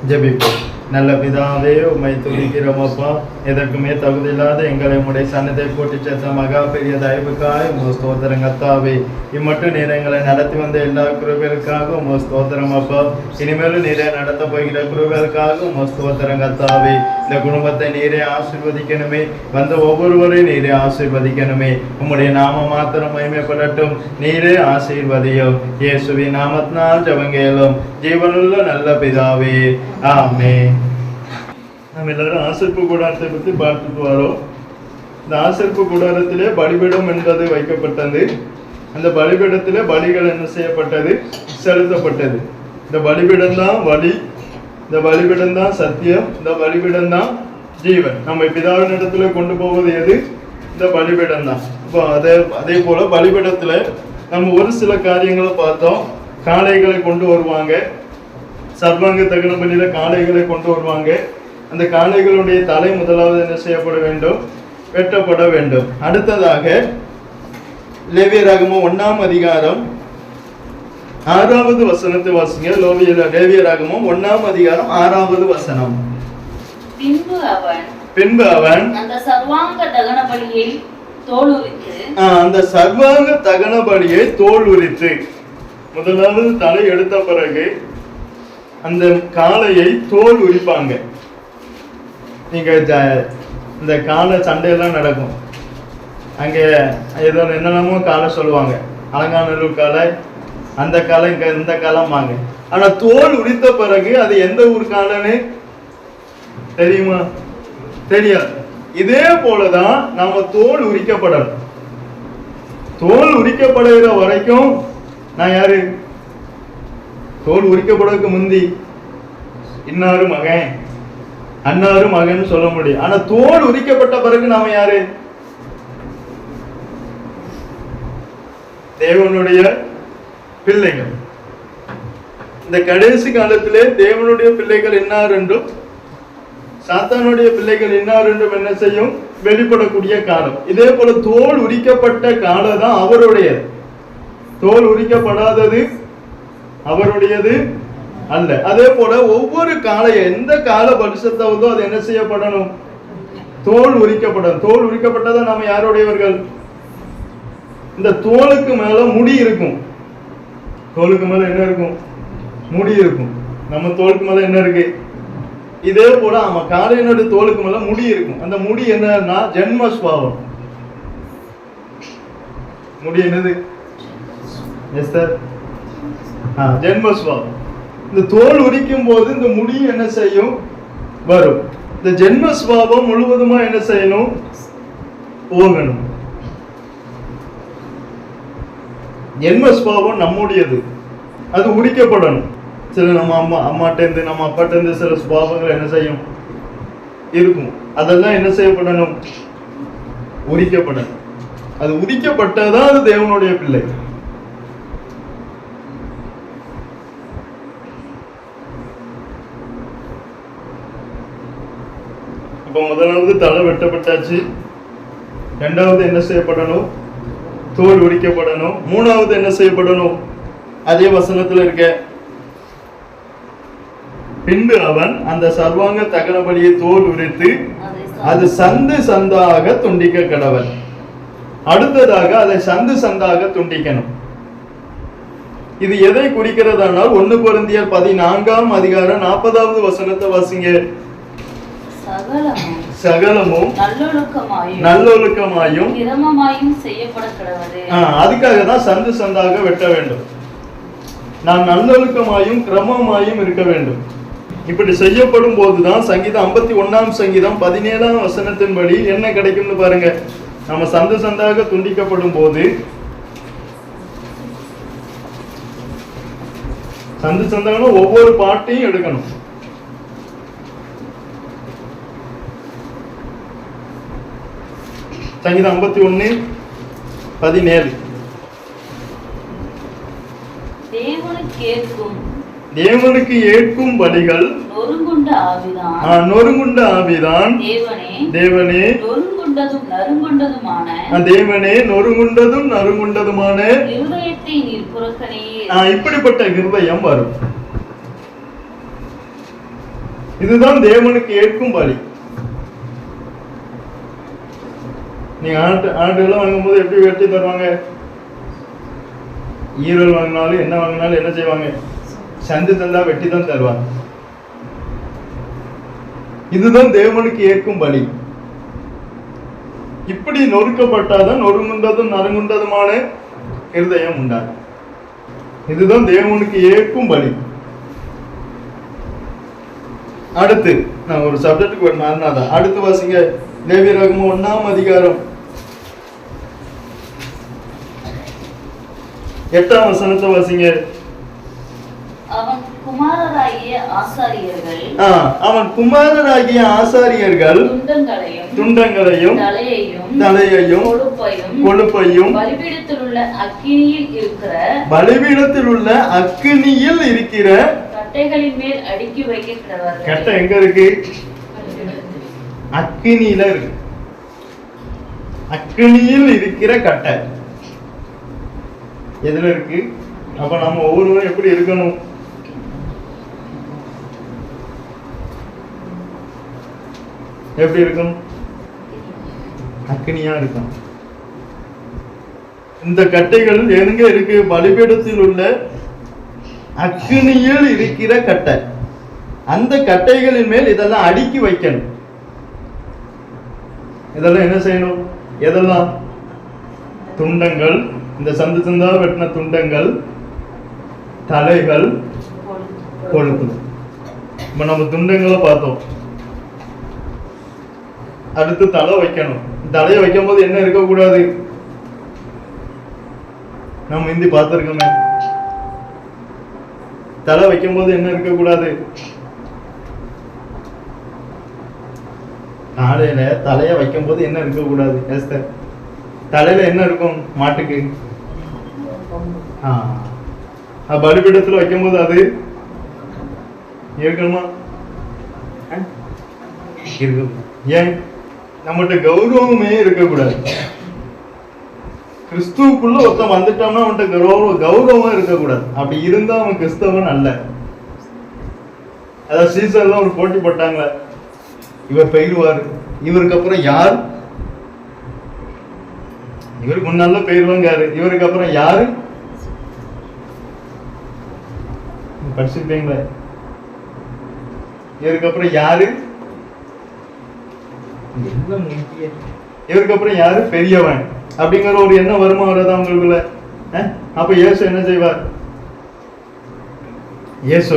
ஜெபிப்போம். நல்ல பிதாவே, உம்மை துதிக்கிறோம் அப்பா. எதற்குமே தகுதியில்லாத எங்களை உம்முடைய சன்னத்தை போட்டு சேர்த்த மகா பெரிய தயவுக்காக உங்கள் ஸ்தோத்திரம் கர்த்தாவே. இம்மட்டும் நீர் எங்களை நடத்தி வந்த எல்லா கிருபைகளுக்காக உங்கள் ஸ்தோத்திரம் அப்பா. இனிமேலும் நீரே நடத்த போகிற கிருபைகளுக்காக உங்கள் ஸ்தோத்திரம் கர்த்தாவே. இந்த குடும்பத்தை நீரே ஆசீர்வதிக்கணுமே, வந்த ஒவ்வொருவரையும் நீரே ஆசீர்வதிக்கணுமே. உம்முடைய நாம மாத்திரம் மகிமைப்படட்டும். நீரே ஆசீர்வதியும். இயேசுவின் நாமத்தினால் ஜெபங்கேளும் ஜீவனுள்ள நல்ல பிதாவே, ஆமென். நம்ம எல்லாரும் ஆசரிப்பு கூடாரத்தை பற்றி பார்த்துட்டு வரோம். இந்த ஆசரிப்பு கூடாரத்திலே பலிபீடம் என்பது வைக்கப்பட்டது. அந்த பலிபீடத்திலே பலிகள் என்ன செய்யப்பட்டது? செலுத்தப்பட்டது. இந்த பலிபீடம் தான் வழி, இந்த பலிபீடம் தான் சத்தியம், இந்த பலிபீடம் தான் ஜீவன். நம்ம பிதாவின் இடத்துல கொண்டு போவது எது? இந்த பலிபீடம் தான். இப்போ அதே போல பலிபீடத்துல நம்ம ஒரு சில காரியங்களை பார்த்தோம். காளைகளை கொண்டு வருவாங்க, சர்வாங்க தகன பலியில காளைகளை கொண்டு வருவாங்க. அந்த காளைகளுடைய தலை முதலாவது என்ன செய்யப்பட வேண்டும்? வெட்டப்பட வேண்டும். அடுத்ததாக லேவியராகமம் 1ஆம் அதிகாரம் 6வது வசனத்தை வாசிங்க. லேவியராகமம் 1ஆம் அதிகாரம் 6வது வசனம். பின்பு அவன் அந்த சர்வாங்க தகன பலியை தோல் உரித்து, அந்த சர்வாங்க தகன பலியை தோல் உரித்து, முதலாவது தலை எடுத்த பிறகு அந்த காளையை தோல் உரிப்பாங்க. நீங்க இந்த காளை சண்டையெல்லாம் நடக்கும். அங்கே ஏதோ என்னென்னமோ காளை சொல்லுவாங்க. அலங்காநல்லூர் காளை, அந்த காளை, இந்த காலம்பாங்க. ஆனா தோல் உரித்த பிறகு அது எந்த ஊர் காளைன்னு தெரியுமா? தெரியாது. இதே போலதான் நாம தோல் உரிக்கப்படணும். தோல் உரிக்கப்படுகிற வரைக்கும் நான் யாரு? தோல் உரிக்கப்படுவதற்கு முந்தி இன்னாரு மகன், அன்னாரு மகன் சொல்ல முடியும். ஆனா தோல் உரிக்கப்பட்ட பிறகு நாம யாரு? தேவனுடைய பிள்ளைகள். இந்த கடைசி காலத்திலே தேவனுடைய பிள்ளைகள் என்னார் என்றும் சாத்தானுடைய பிள்ளைகள் என்னார் என்றும் என்ன செய்யும்? வெளிப்படக்கூடிய காலம். இதே போல தோல் உரிக்கப்பட்ட காலம் தான் அவருடையது. தோல் உரிக்கப்படாதது அவருடையது அல்ல. அதே போல ஒவ்வொரு காலைய எந்த கால பரிசுத்தவதோ அது என்ன செய்யப்படணும்? தோல் உரிக்கப்படும். தோல் உரிக்கப்பட்டதான் நாம யாருடையவர்கள்? இந்த தோலுக்கு மேல முடி இருக்கும். தோலுக்கு மேல என்ன இருக்கும்? முடி இருக்கும். நம்ம தோலுக்கு மேல என்ன இருக்கு? இதே போல நம்ம காலையினுடைய தோலுக்கு மேல முடி இருக்கும். அந்த முடி என்னன்னா ஜென்மஸ்வாவம். முடி என்னது? ஜென்மஸ்வாவம். இந்த தோல் உரிக்கும் போது இந்த முடி என்ன செய்யும்? வரும். இந்த ஜென்மஸ்வாவம் முழுவதுமா என்ன செய்யணும்? போகணும். ஜென்மஸ்வாவம் நம்முடையது, அது உரிக்கப்படணும். சில நம்ம அம்மாட்டேந்து நம்ம அப்பாட்டேந்து சில சுபாவங்கள் என்ன செய்யும்? இருக்கும். அதெல்லாம் என்ன செய்யப்படணும்? உரிக்கப்படணும். அது உரிக்கப்பட்டதான் அது தேவனுடைய பிள்ளை. இப்ப முதலாவது தலை வெட்டப்பட்டாச்சு. இரண்டாவது என்ன செய்யப்படணும்? தோல் உரிக்கப்படணும். மூணாவது என்ன செய்யப்படணும்? அதே வசனத்துல இருக்க, பின்பு அவன் அந்த சர்வாங்க தகன பலியை தோல் உரித்து அது சந்து சந்தாக துண்டிக்க கடவன். அடுத்ததாக அதை சந்து சந்தாக துண்டிக்கணும். இது எதை குறிக்கிறதானால் 1 கொரிந்தியர் 14ஆம் அதிகாரம் 40வது வசனத்தை வாசிங்க. சகலமும் நல்லொழுக்கமாயும் செய்யப்பட கடவது. அதுக்காக தான் சந்து சந்தாக வெட்ட வேண்டும். நான் நல்லொழுக்கமாயும் கிரமமாயும் இருக்க வேண்டும். இப்படி செய்யப்படும் போதுதான் சங்கீதம் 51ஆம் சங்கீதம் 17ஆம் வசனத்தின்படி என்ன கிடைக்கும்னு பாருங்க. நம்ம சந்து சந்தாக துண்டிக்கப்படும் போது, சந்து சந்தாகனா ஒவ்வொரு பாட்டையும் எடுக்கணும். சங்கீதம் 51:17 தேவனுக்கு ஏற்கும் பலிகள் நொறுங்குண்ட ஆவிதான். தேவனே நொறுங்குண்டதும் நறுங்குண்டதுமான இப்படிப்பட்ட இருதயம் வரும். இதுதான் தேவனுக்கு ஏற்கும் பலி. நீங்க ஆடுலாம் வாங்கும்போது எப்படி வெட்டி தருவாங்க? ஈரல் வாங்கினாலும் என்ன வாங்கினாலும் என்ன செய்வாங்க? சந்து தந்தா வெட்டி தான் தருவாங்க. இதுதான் தேவனுக்கு ஏற்கும் பலி. இப்படி நொறுக்கப்பட்டாதான் நொறுங்குண்டதும் நறுங்குண்டதுமான இருதயம் உண்டாகும். இதுதான் தேவனுக்கு ஏற்கும் பலி. அடுத்து நான் ஒரு சப்ஜெக்டுக்கு ஒரு மாறினாதான். அடுத்து வாசிங்க லேவியராகமம் 1ஆம் அதிகாரம் 8ஆம் வசனத்தை வாசிங்க. அவன் குமாரராகிய ஆசாரியர்கள் துண்டங்களையும் தலையையும் கொழுப்பையும் பலிபீடத்தில் உள்ள அக்கினியில் இருக்கிற கட்டைகளின் மேல் அடுக்கி வைக்கிறார்கள். கட்டை எங்க இருக்கு? அக்கினியில இருக்கு. அக்கினியில் இருக்கிற கட்டை எதுல இருக்கு? அப்ப நம்ம ஒவ்வொருவரும் எப்படி இருக்கணும்? எப்படி இருக்கும்? அக்கினியா இருக்கும். இந்த கட்டைகள் எங்க இருக்கு? பலிபீடத்தில் உள்ள அக்கினியில் இருக்கிற கட்டை. அந்த கட்டைகளின் மேல் இதெல்லாம் அடுக்கி வைக்கணும். இதெல்லாம் என்ன செய்யணும்? எதெல்லாம்? துண்டங்கள், இந்த சந்து சந்தா வெட்டின துண்டங்கள், தலைகள், கொழுப்பு. இப்ப நம்ம துண்டங்களை பார்த்தோம். அடுத்து தலை வைக்கணும். தலையை வைக்கும் போது என்ன இருக்கக்கூடாது? நம்ம இந்தி பார்த்திருக்கோமே. தலை வைக்கும் போது என்ன இருக்கக்கூடாது? காலையில தலைய வைக்கும் போது என்ன இருக்கக்கூடாது? எஸ்தர், தலையில என்ன இருக்கும்? மாட்டுக்கு பலிபீடத்துல வைக்கும் போது அது இருக்கணுமா? ஏன்? நம்மகிட்ட கௌரவமே இருக்கக்கூடாது. கிறிஸ்துவுக்குள்ள ஒருத்தன் வந்துட்டோம்னா அவன்கிட்ட கௌரவம் இருக்கக்கூடாது. அப்படி இருந்தா அவன் கிறிஸ்தவன் அல்ல. அதாவது சீசர்லாம் ஒரு போட்டி போட்டாங்களே, இவர் பெயருவார், இவருக்கு அப்புறம் யார்? இவருக்கு முன்னால பெயருவாங்க, இவருக்கு அப்புறம் யாரு? படிச்சிருப்பீங்களே, இவருக்கு அப்புறம் யாரு? இவருக்கு அப்புறம் யாரு பெரியவன் அப்படிங்கிற ஒரு எண்ணம் வருமா வராதா உங்களுக்குள்ள? அப்ப இயேசு என்ன செய்வார்? இயேசு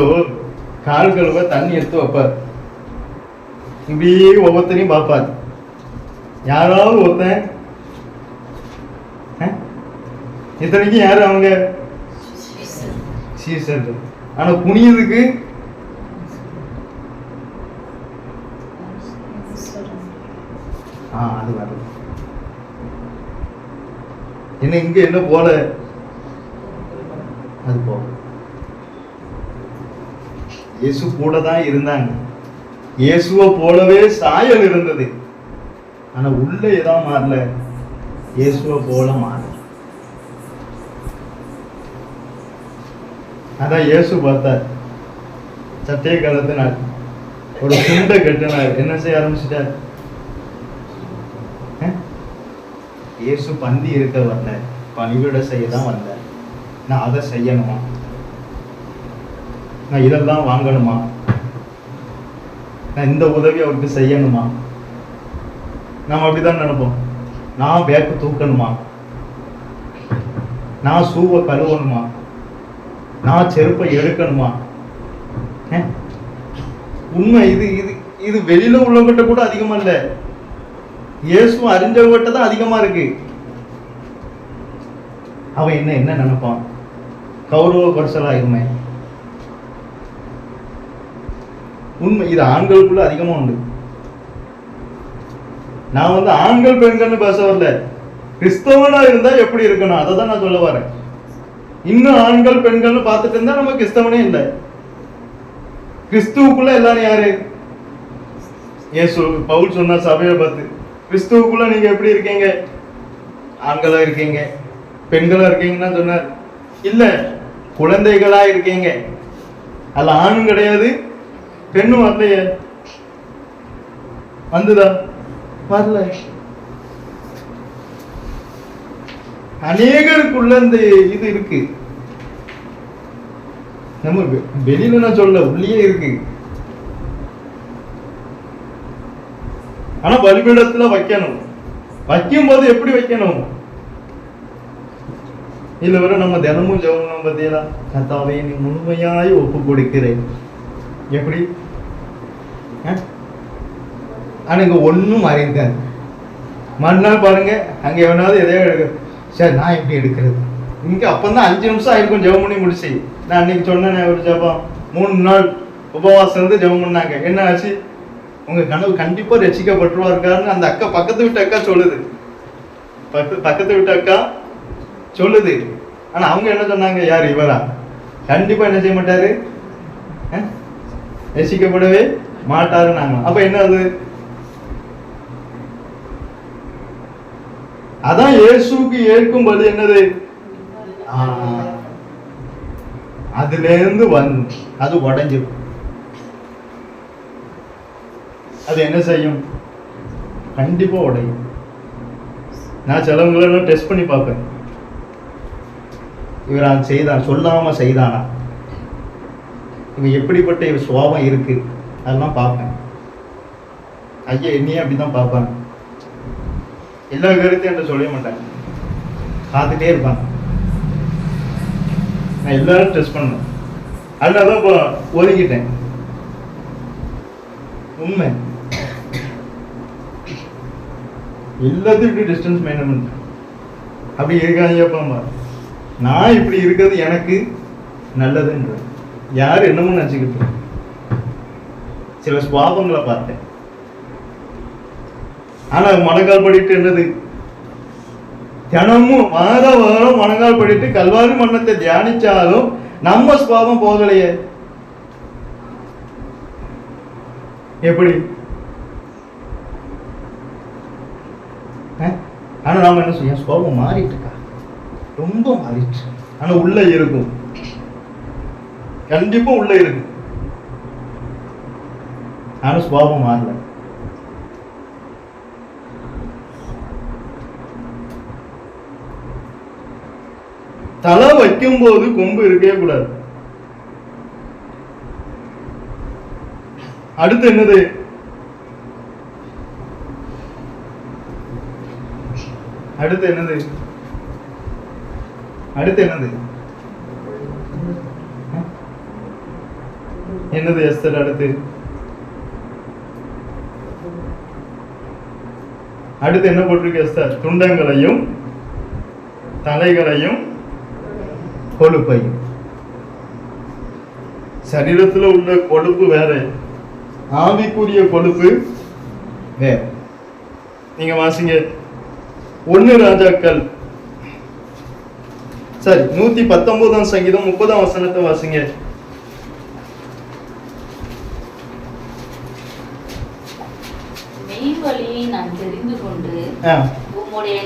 கால் கழுவ தண்ணி எடுத்து வைப்பார். இப்படியே ஒவ்வொருத்தரையும் பார்ப்பார். யாராவது ஒருத்தன், இத்தனைக்கும் யாரு அவங்க? சீசர்கள். ஆனா புனியதுக்கு அது வரல. என்ன இங்க என்ன போல அது போல. இயேசு கூட தான் இருந்தாங்க. இயேசுவை போலவே சாயல் இருந்தது. ஆனா உள்ள ஏதாவது மாறல, இயேசுவை போல மாறல. அதான் இயேசு பார்த்தார், சட்டையை கலத்தினார், ஒரு துண்டை கட்டினார். என்ன செய்ய ஆரம்பிச்சிட்டார்? இயேசு பந்தி இருக்க வரல, பணிவிட செய்ய தான் வந்தார். நான் அதை செய்யணுமா? நான் இதெல்லாம் வாங்கணுமா? நான் இந்த உதவி அவருக்கு செய்யணுமா? நாம் அப்படிதான் நினைப்போம். நான் பேக்கு தூக்கணுமா? நான் சூவை கழுவணுமா? நான் செருப்பை எடுக்கணுமா? உண்மை இது இது இது வெளியில உள்ளவங்கிட்ட கூட அதிகமா இல்ல, இயேசு அறிஞ்சவங்கிட்ட தான் அதிகமா இருக்கு. அவன் என்ன என்ன நினைப்பான்? கௌரவ குறைச்சலாயிருமே. உண்மை இது ஆண்களுக்குள்ள அதிகமா உண்டு. நான் ஆண்கள் பெண்கள்னு பேச வரல, கிறிஸ்தவனா இருந்தா எப்படி இருக்கணும் அதை தான் நான் சொல்ல வரேன். இன்னும் ஆண்கள் பெண்கள்னு பார்த்துட்டு இருந்தா நம்ம கிறிஸ்தவனே இல்லை. கிறிஸ்துவுக்குள்ள எல்லாரும் யாரு? இயேசு பவுல் சொன்ன சபையை பார்த்து, கிறிஸ்துவுக்குள்ள நீங்க எப்படி இருக்கீங்க? ஆண்களா இருக்கீங்க, பெண்களா இருக்கீங்கன்னு சொன்னார். இல்ல, குழந்தைகளா இருக்கீங்க. அல்ல ஆணும் கிடையாது பெண்ணும் வரலையே. வந்துதா? வரல. அநேகருக்குள்ள இந்த இது இருக்கு. நம்ம வெளியில நான் சொல்ல, உள்ளே இருக்கு. ஆனா பலிபீடத்துல வைக்கணும். வைக்கும் போது எப்படி வைக்கணும்? இதுல வர நம்ம தினமும் ஜெபம் பத்தியெல்லாம், கர்த்தாவே நீ முழுமையாய் ஒப்பு கொடுக்கிறேன். எப்படி? ஆனா இங்க ஒன்னும் மாறி இருக்காது. மறுநாள் பாருங்க, அங்க எவனாவது எதையோ எடுக்க, சரி நான் எப்படி எடுக்கிறது? இங்க அப்பதான் 5 நிமிஷம் ஆயிருக்கும் ஜெபம் பண்ணி முடிச்சு. நான் அன்னைக்கு சொன்னேன் ஒரு ஜெபம், 3 நாள் உபவாசம் இருந்து ஜெபம் பண்ணாங்க. என்ன ஆச்சு? உங்க கனவு கண்டிப்பா ரசிக்கப்பட்டுருவா இருக்காருன்னு அந்த அக்கா, பக்கத்து வீட்டு அக்கா சொல்லுது. பக்கத்து வீட்டு அக்கா சொல்லுது. ஆனா அவங்க என்ன சொன்னாங்க? யார் இவரா? கண்டிப்பா என்ன செய்ய மாட்டாரு, ரசிக்கப்படவே மாட்டாருன்னாங்க. அப்ப என்ன அது? அதான் இயேசுக்கு ஏற்கும் பலி என்னது? அதுல இருந்து வந்து அது உடைஞ்சிடும். அது என்ன செய்யும்? கண்டிப்பா உடையும். நான் சிலவங்களை டெஸ்ட் பண்ணி பார்ப்பேன். இவர் செய்தான், சொல்லாம செய்தானா, இவன் எப்படிப்பட்ட இவர் சுபாவம் இருக்கு, அதெல்லாம் பார்ப்பேன். ஐயா என்னையே அப்படிதான் பார்ப்பேன். எல்லா கருத்தையும் என்கிட்ட சொல்ல மாட்டாங்க, பார்த்துட்டே இருப்பாங்க. நான் எல்லாரும் டெஸ்ட் பண்ணேன். அதனாலதான் இப்போ ஒதுக்கிட்டேன். உண்மை எல்லாத்தையும் இப்படி டிஸ்டன்ஸ் மெயின்டைன் பண்ணேன். அப்படி இருக்காங்க. நான் இப்படி இருக்கிறது எனக்கு நல்லதுன்ற, யார் என்னமோ நினச்சிக்கிட்டு சில சுவாபங்களை பார்த்தேன். ஆனா மனக்கால் படிட்டு என்னது? தினமும் வாரம் மனக்கால் படிட்டு கல்வாரி மன்னத்தை தியானிச்சாலும் நம்ம சுவாபம் போகலையே. எப்படி? ஆனா நாம என்ன செய்ய, சுவாபம் மாறிட்டு இருக்கா, ரொம்ப மாறிட்டு. ஆனா உள்ள இருக்கும், கண்டிப்பா உள்ள இருக்கு. ஆனா சுவாபம் மாறல. தலை வைக்கும் போது கொம்பு இருக்கவே கூடாது. அடுத்து என்னது? அடுத்து என்னது? அடுத்து என்னது? என்னது எஸ்தர்? அடுத்து அடுத்து என்ன போட்டிருக்கு எஸ்தர்? துண்டங்களையும் தலைகளையும் கொழுப்பையும். சரீரத்துல உள்ள கொழுப்பு வேற, ஆவிக்குரிய கொழுப்பு வேற. நீங்க வாசிங்க 1 ராஜாக்கள், சரி 119 சங்கீதம் 30 வசனத்தை வாசிங்க. மெய்வழியை நான் தெரிந்து கொண்டு உம்முடைய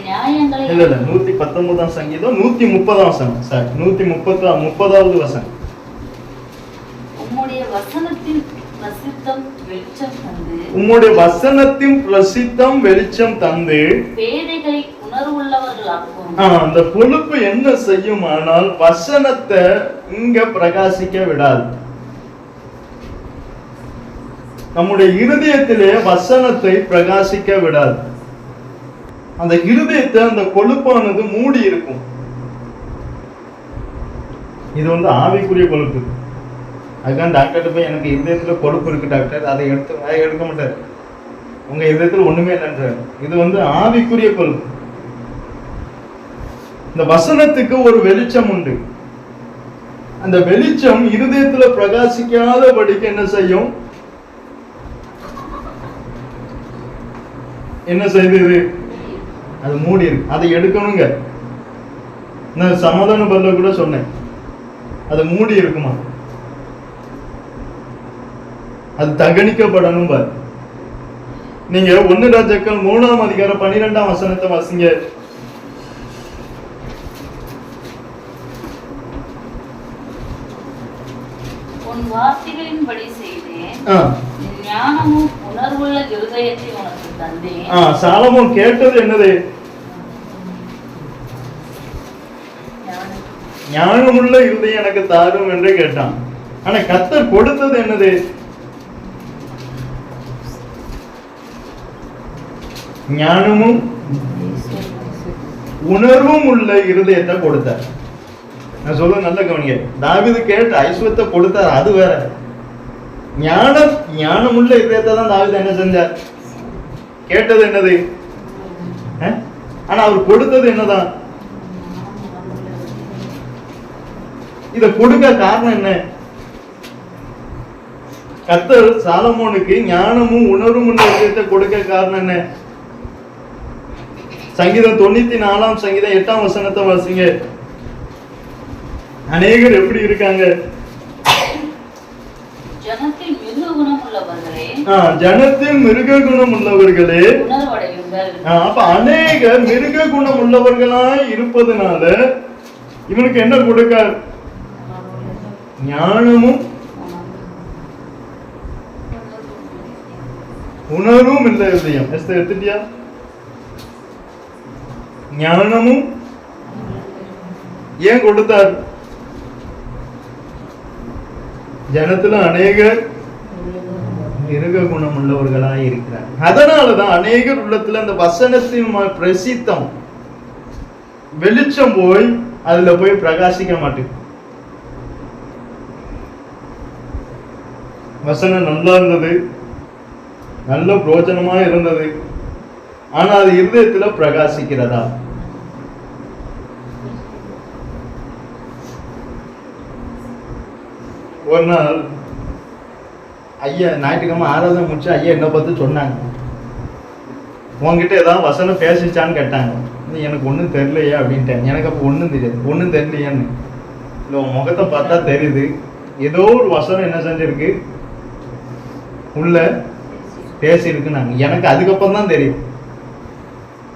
119 சங்கீதம் 130 வசனம். சாரி 130வது வசனம். உம்முடைய வசனத்தின் பிரசித்தம் வெளிச்சம் தந்து, உம்முடைய வசனத்தின் பிரசித்தம் வெளிச்சம் தந்து பேதைகளை உணர்வுள்ளவர்களாக்கும். அந்த கொழுப்பு என்ன செய்யும்? ஆனால் வசனத்தை இங்க பிரகாசிக்க விடாது. நம்முடைய இருதயத்திலே வசனத்தை பிரகாசிக்க விடாது. அந்த இருதயத்தை அந்த கொழுப்பானது மூடி இருக்கும். இது ஆவிக்குரிய கொழுப்பு. அதுதான் டாக்டர் போய் எனக்கு இருதயத்துல கொழுப்பு இருக்கு டாக்டர், அதை எடுக்க மாட்டார். உங்க இருதயத்துல ஒண்ணுமே இல்லைன்றார். இது ஆவிக்குரிய கொழுப்பு. இந்த வசனத்துக்கு ஒரு வெளிச்சம் உண்டு. அந்த வெளிச்சம் இருதயத்துல பிரகாசிக்காதபடிக்கு என்ன செய்யும்? என்ன செய்து? அது மூடி இருக்கு. அதை எடுக்கணுங்க. நான் சமாதான பல்ல கூட சொன்னேன், அது மூடி இருக்குமா, அது தகனிக்கப்படணும் பாரு. நீங்க 1 ராஜாக்கள் 3ஆம் அதிகாரம் 12ஆம் வசனத்தை வாசிங்க. உன் வார்த்தைகளின்படி செய்தேன், ஞானமும் உணர்வுள்ள இருதயத்தை உனக்கு தந்தேன். சாலமோன் கேட்டது என்னது? ஞானமுள்ள இருதயம் எனக்கு தாரும் என்று கேட்டான். ஆனா கர்த்தர் கொடுத்தது என்னது? ஞானமும் உணர்வும் உள்ள இருதயத்தை கொடுத்தார். நான் சொல்ல நல்ல கவனிங்க. தாவீது கேட்ட ஐஸ்வர்யத்தை கொடுத்தார், அது வேற. ஞானமுள்ள இதயத்தை தான் தாவீது என்ன செஞ்சார்? கேட்டது என்னது? ஆனா அவர் கொடுத்தது என்னதான்? இத கொடுக்க காரணம் என்ன? கர்த்தர் சாலமோனுக்கு ஞானமும் உணர்வும் உள்ள இதயத்தை கொடுக்க காரணம் என்ன? சங்கீதம் 94 சங்கீதம் 8 வசனத்தை வாசிங்க. அநேகர் எப்படி இருக்காங்க? ஜனத்தில் மிருக குணம் உள்ளவர்களே, ஜனத்தில் மிருக குணம் உள்ளவர்களே உணர்வடையுங்கள். அப்ப அநேக மிருக குணம் உள்ளவர்களாய் இருப்பதனால இவனுக்கு என்ன கொடுக்க? ஞானமும் உணர்வும் இல்லை இருதயம். எடுத்துட்டியா? ஞானமும் ஏன் கொடுத்தார்? ஜனத்துல அநேகர் மிருக குணம் உள்ளவர்களாய் இருக்கிறார். அதனாலதான் அநேகர் உள்ளத்துல அந்த வசனத்தின் பிரசித்தம் வெளிச்சம் போய் அதுல போய் பிரகாசிக்க மாட்டேங்குது. வசனம் நல்லா இருந்தது, நல்ல பிரோஜனமா இருந்தது, ஆனா அது இருதயத்துல பிரகாசிக்கிறதா? ஒரு நாள் ஐயா ஞாயிற்றுக்கிழமை ஆராதனை முடிச்சு ஐயா என்ன பார்த்து சொன்னாங்க, உங்ககிட்ட ஏதாவது வசனம் பேசிச்சான்னு கேட்டாங்க. எனக்கு ஒன்றும் தெரியலையே அப்படின்ட்டேன். எனக்கு அப்போ ஒன்றும் தெரியாது. ஒன்றும் தெரியலையான்னு இல்லை, உன் முகத்தை பார்த்தா தெரியுது ஏதோ ஒரு வசனம் என்ன செஞ்சிருக்கு, உள்ள பேசியிருக்குன்னாங்க. எனக்கு அதுக்கப்புறம் தான் தெரியும்,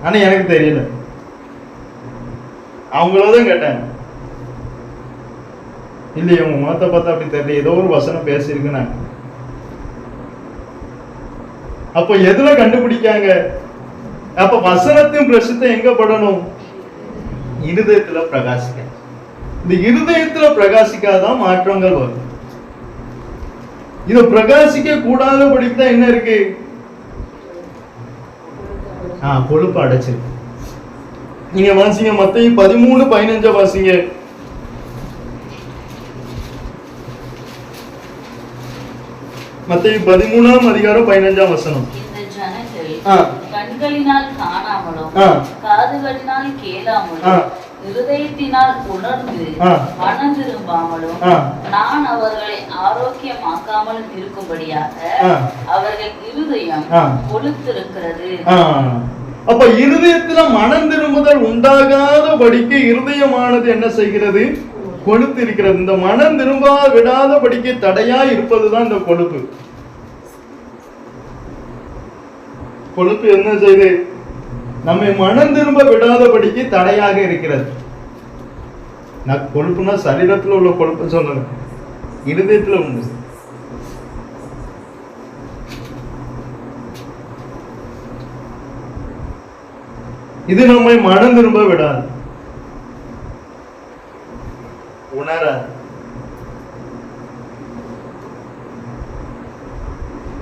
ஆனா எனக்கு தெரியல. அவங்களதான் கேட்டாங்க, இல்லையே உங்க முகத்தை பார்த்தா அப்படி தெரியல, ஏதோ ஒரு வசனம் பேசியிருக்குன்னாங்க. அப்போ எதுல கண்டுபிடிக்காங்க? அப்ப வசனத்தின் பிரசித்தம் எங்க படணும்? இருதயத்துல பிரகாசிக்க. இந்த இருதயத்துல பிரகாசிக்காதான் மாற்றங்கள் வரும். இத பிரகாசிக்க கூடாதபடிதான் என்ன இருக்கு? கொழுப்பு அடைச்சிருக்கு. நீங்க வாசிங்க மத்தேயு 13:15 வாசிங்க. மத்தேயு 13:15. இந்த ஜனங்கள் கண்களினால் காணாமலும் காதுகளினால் கேளாமலும் இருதயத்தினால் உணர்ந்து மனம் திரும்பாமலும் நான் அவர்களை ஆரோக்கியமாக்காமலும் இருக்கும்படியாக அவர்கள் இருதயம் கொழுத்திருக்கிறது. அப்ப இருதயத்துல மனம் திரும்புதல் உண்டாகாதபடிக்கு இருதயமானது என்ன செய்கிறது? கொழுத்து இருக்கிறது. இந்த மனம் திரும்ப விடாதபடிக்கு தடையா இருப்பதுதான் இந்த கொழுப்பு. கொழுப்பு என்ன செய்து நம்மை மனம் திரும்ப விடாதபடிக்கு தடையாக இருக்கிறது. நான் கொழுப்புனா சரீரத்துல உள்ள கொழுப்பு சொல்றேன், இருதயத்துல உண்டு. இது நம்மை மனம் திரும்ப விடாது, உணராது.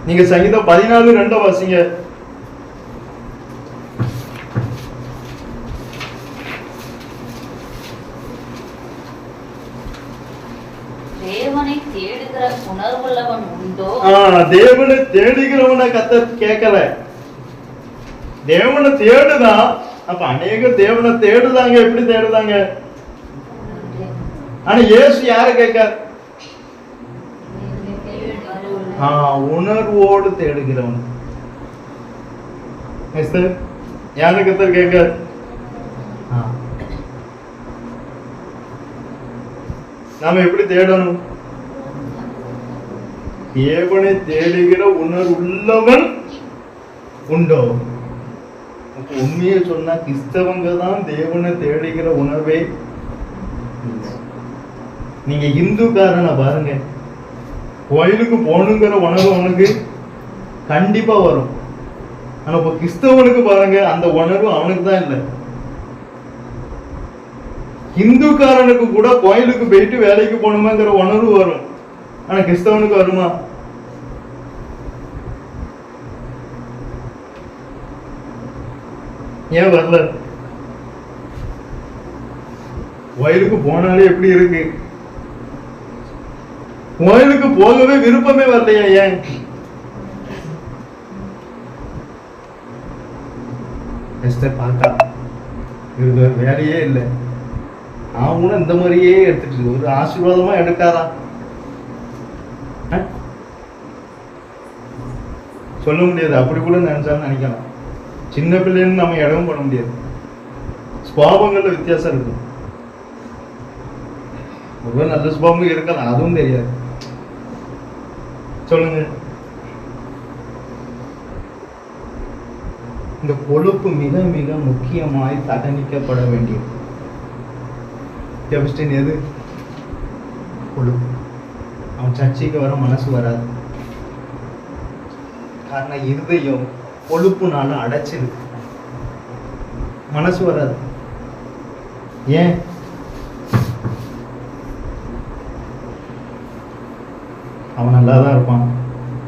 நீங்க சங்கீதம் 14:2 வாசிங்க. தேவனை தேடுகிற உணர்வுள்ளவன் உண்டோ? தேவனை தேடுகிறவனை கர்த்தர் கேட்கல, தேவனை தேடுதான். அப்ப அநேக தேவனை தேடுதாங்க. எப்படி தேடுதாங்க? ஆனா இயேசு யார கேட்க? உணர்வோடு தேடுகிறவன். யாரு கர்த்தர் கேட்க? நாம எப்படி தேடணும்? தேவனை தேடுகிற உணர்வுள்ளவன் உண்டோ? உண்மையை சொன்னா கிறிஸ்தவங்க தான் தேவனை தேடுகிற உணர்வே. நீங்க இந்துக்காரனை பாருங்க, கோயிலுக்கு போகணுங்கிற உணர்வு அவனுக்கு கண்டிப்பா வரும். ஆனா இப்ப கிறிஸ்தவனுக்கு பாருங்க, அந்த உணர்வு அவனுக்கு தான் இல்லை. இந்துக்காரனுக்கு கூட கோயிலுக்கு போயிட்டு வேலைக்கு போகணுமாங்கிற உணர்வு வரும். ஆனா கிறிஸ்தவனுக்கு வருமா? ஏன் வரல? கோயிலுக்கு போனாலே எப்படி இருக்கு? கோயிலுக்கு போகவே விருப்பமே வரலையா? ஏன்? பார்த்தா இது வேலையே இல்லை, அவனும் இந்த மாதிரியே எடுத்துட்டு ஒரு ஆசீர்வாதமா எடுக்காதா? சொல்ல முடியாது. அப்படி கூட நினைச்சாலும் நினைக்கலாம். சின்ன பிள்ளைன்னு நம்ம இடமும் பண்ண முடியாது. சுபாவங்கள்ல வித்தியாசம் இருக்கு. ஒருவேளை நல்ல சுபாவம் இருக்கலாம், அதுவும் தெரியாது. சொல்லுங்க. இந்த கொழுப்பு மிக மிக முக்கியமாய் தகனிக்கப்பட வேண்டியது. எது? கொழுப்பு. அவன் சர்ச்சைக்கு வர மனசு வராது. காரணம் இருதயம் கொழுப்புனால அடைச்சிருக்கு, மனசு வராது. ஏன்? அவன் நல்லாதான் இருப்பான்,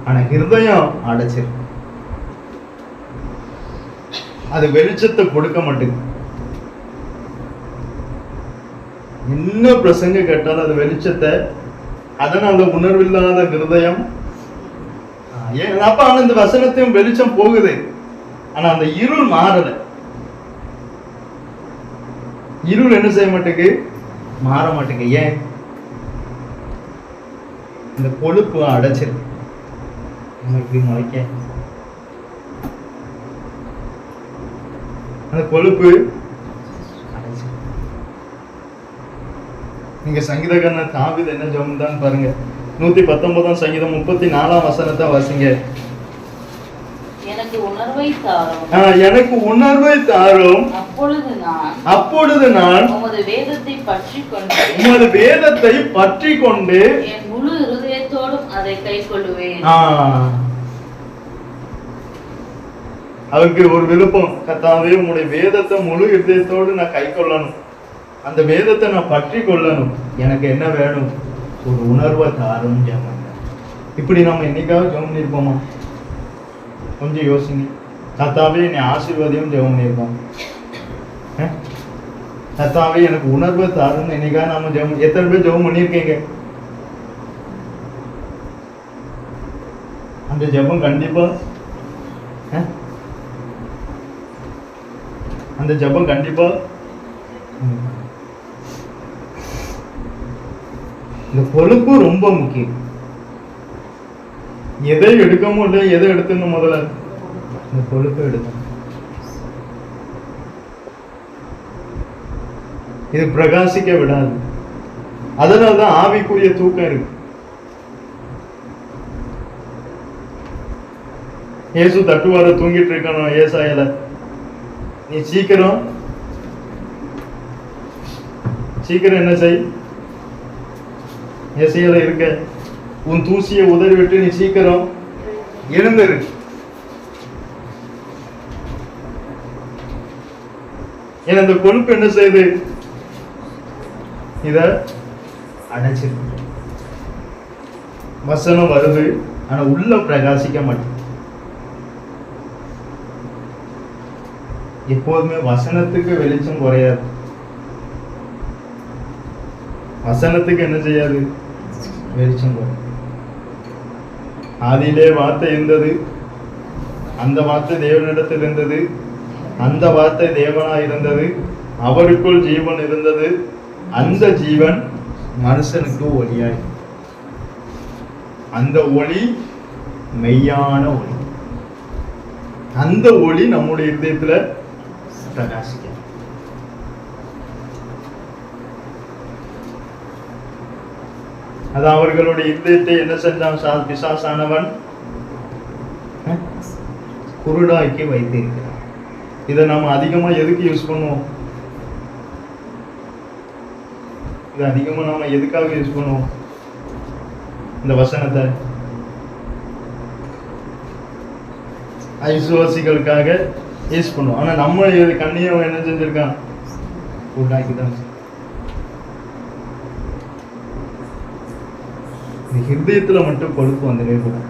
ஆனா இருதயம் அடைச்சிருக்கு. அது வெளிச்சத்தை கொடுக்க மாட்டேங்குது. என்ன பிரசங்க கேட்டாலும் அது வெளிச்சத்தை, அதனால உணர்வில்லாத இருதயம். அப்ப ஆனா இந்த வசனத்தையும் வெளிச்சம் போகுது, ஆனா அந்த இருள் மாறல. இருள் என்ன செய்ய மாட்டேங்கு? மாற மாட்டேங்க. ஏன்? இந்த கொழுப்பு அடைச்சிருக்கு. இப்படி முளைக்க அந்த கொழுப்பு அடைச்சிருக்கு. நீங்க சங்கீதக்காரன் தாவீது என்ன ஜெபம் தான் பாருங்க. 119 சங்கீதம் 34 வசனத்தை வாசிங்க. எனக்கு உணர்வை தாரும், எனக்கு உணர்வை தாரும், அப்பொழுது நான் உமது வேதத்தை பற்றி கொண்டு என் முழு இருதயத்தோடும் அதை கைக்கொள்ளுவேன். அவருக்கு ஒரு விருப்பம், கர்த்தாவே உம்முடைய வேதத்தை முழு இருதயத்தோடு நான் கை கொள்ளணும், அந்த வேதத்தை நான் பற்றி கொள்ளணும். எனக்கு என்ன வேணும்? ஒரு உணர்வை தாரும் ஜெபம். இப்படி நம்ம என்னைக்காவது ஜெபம் பண்ணிருப்போமா? கொஞ்சம் யோசிங்க. கர்த்தாவே என்னை ஆசீர்வாதியும் ஜெபம் பண்ணிருப்போம். கர்த்தாவே எனக்கு உணர்வை தாருன்னு என்னைக்காவது நாம ஜெபம், எத்தனை பேர் ஜெபம் பண்ணிருக்கீங்க? அந்த ஜெபம் கண்டிப்பா, அந்த ஜெபம் கண்டிப்பா. இந்த கொழுப்பு ரொம்ப முக்கியம். எதை எடுக்கமோ இல்லை, எதை எடுத்துன்னு முதல்ல இந்த கொழுப்பை எடுக்கணும். இது பிரகாசிக்க விடாது. அதனாலதான் ஆவிக்குரிய தூக்கம் இருக்கு. இயேசு தட்டுவார தூங்கிட்டு இருக்கணும் ஏசாயால, நீ சீக்கிரம் என்ன செய், ஏசாயால இருக்க, உன் தூசியை உதறி விட்டு நீ சீக்கிரம் எழுந்திரு. ஏன்னா இந்த கொழுப்பு என்ன செய்யுது? இத அடைச்சிருக்கு. வசனம் வருது, ஆனா உள்ள பிரகாசிக்க மாட்டேங்குது. எப்போதுமே வசனத்துக்கு வெளிச்சம் குறையாது. வசனத்துக்கு என்ன செய்யாது? வெளிச்சம் குறையாது. ஆதியிலே வார்த்தை இருந்தது, அந்த வார்த்தை தேவனிடத்தில் இருந்தது, அந்த வார்த்தை தேவனாய் இருந்தது, அவருக்குள் ஜீவன் இருந்தது, அந்த ஜீவன் மனுஷனுக்கு ஒளியாய். அந்த ஒளி மெய்யான ஒளி. அந்த ஒளி நம்முடைய இதயத்துல பிரகாசிக்க. அது அவர்களுடைய இதயத்தை என்ன செஞ்சான்? பிசாசானவன் குருடாக்கி வைத்திருக்கிறான். இதை நாம அதிகமா எதுக்கு யூஸ் பண்ணுவோம்? இது அதிகமா நாம எதுக்காக யூஸ் பண்ணுவோம்? இந்த வசனத்தை ஐசுவாசிகளுக்காக யூஸ் பண்ணுவோம். ஆனா நம்ம கண்ணியம் என்ன செஞ்சிருக்கான், உண்டாக்கிதான். ஹிருதயத்துல மட்டும் கொழுப்பு வந்துடவே கூடாது.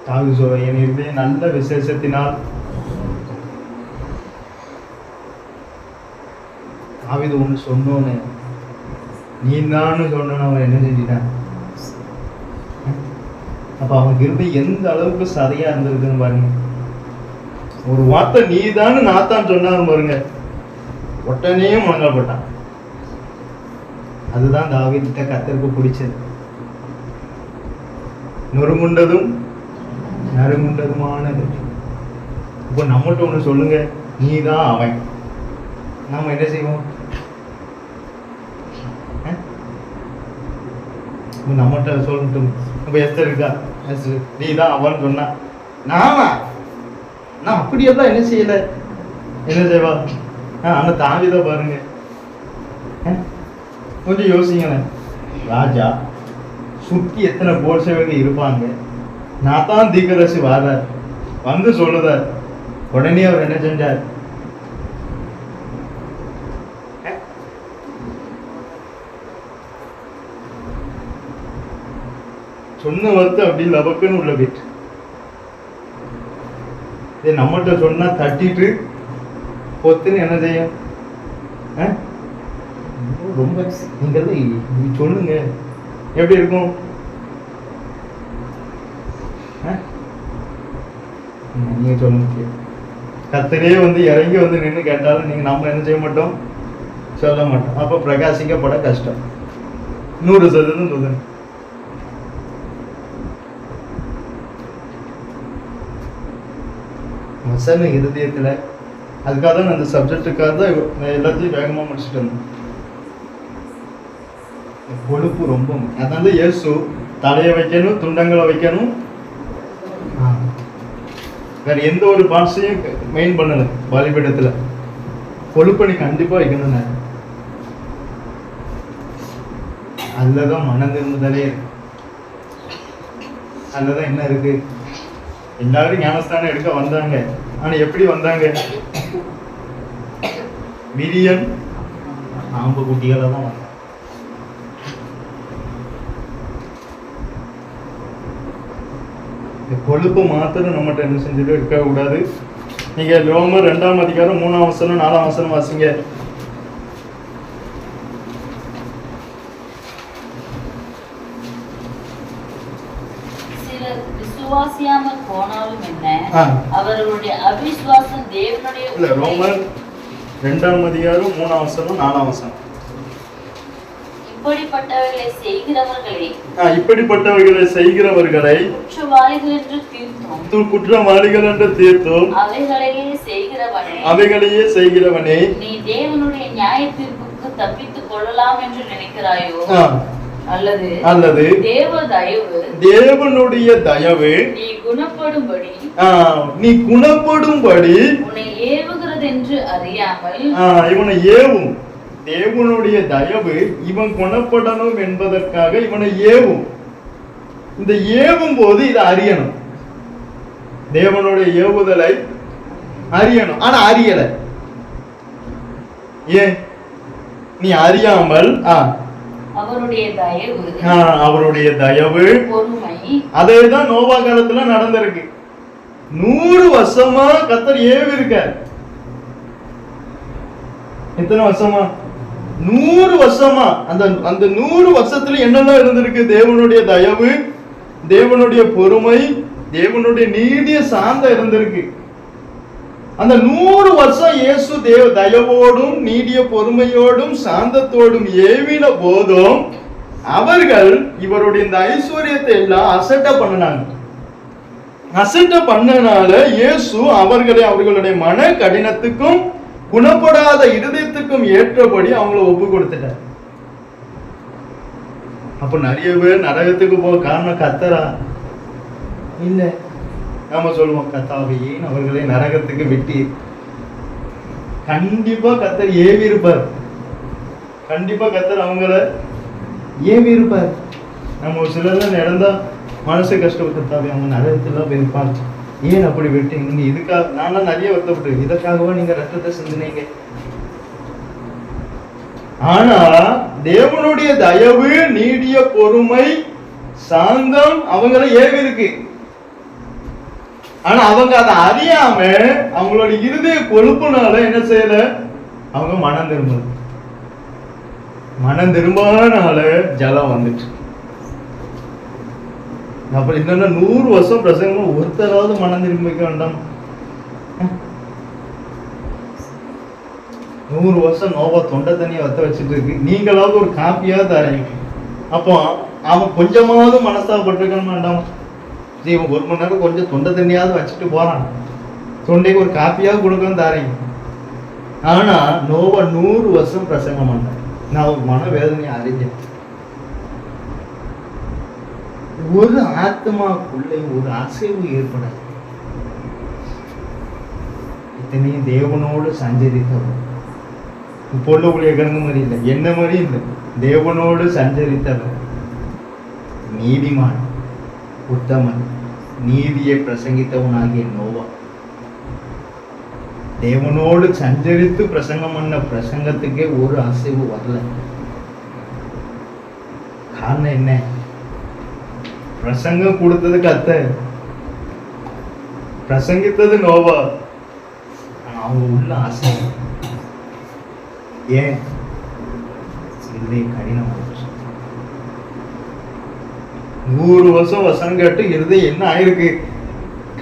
தாவீது சொல்றான், என் இருதயம் நல்ல விசேஷத்தினால். தாவீது ஒண்ணு சொன்னோன்னு நீ தான்னு சொன்னோன்னு அவன் என்ன செஞ்சிட்டான். அப்ப அவன் இருதயம் எந்த அளவுக்கு சரியா இருந்திருக்குன்னு பாருங்க. ஒரு வார்த்தை நீதான்னு நாத்தான் சொன்னாலும் பாருங்க, உடனே முழங்கப்பட்டான். அதுதான் தாவீதுகிட்ட கர்த்தருக்கு பிடிச்சது. நொறுங்குண்டதும் நறுங்குண்டதுமானது. இப்போ நம்மகிட்ட ஒண்ணு சொல்லுங்க, நீதான் அவன், நாம என்ன செய்வோம்? நம்மகிட்ட சொல்லட்டும். இப்ப எஸ்தர் இருக்கா, நீதான் அவன் சொன்னா நான் அப்படியெல்லாம் என்ன செய்யல, என்ன செய்வா? ஆனா தாவீதை பாருங்க, கொஞ்சம் யோசிங்களேன். ராஜா சுத்தி எத்தனை போர் சேவர்கள் இருப்பாங்க, நான் தான் தீர்க்கதரிசி வாரார் வந்து சொல்லுதார், உடனே அவர் என்ன செஞ்சார்? சொன்ன வார்த்தை அப்படி லபக்குன்னு உள்ள போயிட்டு. இதே நம்மகிட்ட சொன்னா தட்டிட்டு பொத்துன்னு என்ன செய்யும்? ரொம்ப நீங்க சொல்லுங்க, எப்படி இருக்கும்? நீங்க சொல்லுங்க. கர்த்தரே வந்து இறங்கி வந்து நின்று கேட்டாலும் நீங்க நம்ம என்ன செய்ய மாட்டோம், சொல்ல மாட்டோம். அப்ப பிரகாசிக்கப்பட கஷ்டம். 100% சொல்லுங்க. வசன இருதயத்துல, அதுக்காக தான் அந்த சப்ஜெக்டுக்காக தான் எல்லாத்தையும் வேகமா முடிச்சுட்டு வந்தேன். கொழுப்பு ரொம்ப, அதனால இயேசு தலையை வைக்கணும், துண்டங்களை வைக்கணும், வேற எந்த ஒரு பார்ட்ஸையும் மெயின் பண்ணல. பலிபீடத்துல கொழுப்பணி கண்டிப்பா வைக்கணும். அதுலதான் மனம் திரும்புதலே இருக்கு. அதுலதான் என்ன இருக்கு? எல்லாரும் ஞானஸ்தானம் எடுக்க வந்தாங்க, ஆனா எப்படி வந்தாங்க? மிரியன் ஆம்பு குட்டிகளை தான் வந்தாங்க. கொழுப்பு மாத்திரம் நம்மகிட்ட என்ன செஞ்சுட்டு இருக்க கூடாது. நீங்க ரோமர் 2ஆம் அதிகாரம் 3ஆம் வசனம் 4ஆம் வசனம் வாசிங்க. விசுவாசியாமல் போனாலும் என்ன, அவர்களுடைய அவிசுவாசம் தேவனுடைய இல்ல. ரோமர் 2ஆம் அதிகாரம் 3ஆம் வசனம் 4ஆம் வசனம். இப்படிப்பட்டவைகளை செய்கிறவர்களை குற்றவாளிகள் என்று தீர்த்தோம், அவைகளையே செய்கிறவனே நீ தேவனுடைய நியாய தீர்ப்புக்கு தப்பித்துக் கொள்ளலாம் என்று நினைக்கிறாயோ? அல்லது தேவனுடைய தயவு நீ குணப்படும்படி உன்னை ஏவுகிறது என்று அறியாமல், இவனை ஏவும் தேவனுடைய தயவு இவன் குணப்படணும் என்பதற்காக இவனை ஏவும். இந்த ஏவும் போது இதை அறியணும், தேவனுடைய ஏவுதலை அறியணும். ஆனா அறியல. ஏன்? நீ அறியாமல் அவருடைய தயவு பொறுமை, அதேதான் நோவா காலத்துல நடந்திருக்கு. 100 வருஷமா கர்த்தர் ஏவி இருக்கார். எத்தனை வருஷமா? 100 வருஷமா. அந்த 100 வருஷத்துல என்னெல்லாம் இருந்திருக்கு? தேவனுடைய தயவு, தேவனுடைய பொறுமை, தேவனுடைய நீடிய சாந்தம் இருந்திருக்கு. அந்த 100 வருஷம் இயேசு தயவோடும் நீடிய பொறுமையோடும் சாந்தத்தோடும் ஏவின போதும் அவர்கள் இவருடைய இந்த ஐஸ்வர்யத்தை எல்லாம் அசட்ட பண்ணினாங்க. அசட்ட பண்ணனால இயேசு அவர்களை அவர்களுடைய மன கடினத்துக்கும் குணப்படாத இருதயத்துக்கும் ஏற்றபடி அவங்கள ஒப்பு கொடுத்துட்டார். அப்ப நிறைய பேர் நரகத்துக்கு போக காரணம் கர்த்தரா இல்ல. நாம சொல்லுவோம், கர்த்தாவே ஏன் அவர்களை நரகத்துக்கு விட்டு. கண்டிப்பா கர்த்தர் ஏவி இருப்பார். கண்டிப்பா கர்த்தர் அவங்கள ஏவி இருப்பார். நம்ம ஒரு சிலர் நடந்தா மனசு கஷ்டப்பட்டுட்டாவே அவங்க நரகத்துல போய் பார்த்து ஏன் அப்படி விட்டீங்க, நீங்க இதுக்காக நான்லாம் நிறைய வருத்தப்பட்டு இதற்காகவா நீங்க ரத்தத்தை சிந்தினீங்க. ஆனா தேவனுடைய தயவு, நீடிய பொறுமை, சாந்தம் அவங்கள ஏவி இருக்கு. ஆனா அவங்க அதை அறியாம அவங்களோட இருதய கொழுப்புனால என்ன செய்யல, அவங்க மனம் திரும்பாதனால ஜலம் வந்துட்டு. அப்புறம் என்னன்னா 100 வருஷம் பிரசங்கம் ஒருத்தராவது மனம் திரும்பிக்க வேண்டாம். 100 வருஷம் நோவா தொண்டை தண்ணியை வத்த வச்சுட்டு இருக்கு, நீங்களாவது ஒரு காப்பியாவது தரீங்க. அப்போ அவன் கொஞ்சமாவது மனஸ்தாபப்பட்டிருக்க வேண்டாம். இவன் 1 மணி நேரம் கொஞ்சம் தொண்டை தண்ணியாவது வச்சுட்டு போறான், தொண்டைக்கு ஒரு காப்பியாவது கொடுக்கணும் தாரீங்க. ஆனா நோவா 100 வருஷம் பிரசங்கம் பண்ணேன். நான் ஒரு மனவேதனையை அறிஞ்சேன். ஒரு ஆத்மாக்குள்ளே ஒரு அசைவு ஏற்படாது. இத்தனையும் தேவனோடு சஞ்சரித்தவர், இப்போ உள்ள ஊழியக்காரங்க மாதிரி இல்லை, என்ன மாதிரி இல்லை, தேவனோடு சஞ்சரித்தவர், நீதிமான், உத்தமன், நீதியை பிரசங்கித்தவனாகிய நோவா தேவனோடு சஞ்சரித்து பிரசங்கம் பண்ண பிரசங்கத்துக்கே ஒரு அசைவு வரல. காரணம் என்ன? பிரசங்கம் கொடுத்தது கர்த்தர், பிரசங்கித்தது நோவா. அவங்க உள்ள அசைவு ஏன் கடினமாச்சு. 100 வருஷம் வசனம் கேட்டு இருதயம் என்ன ஆயிருக்கு,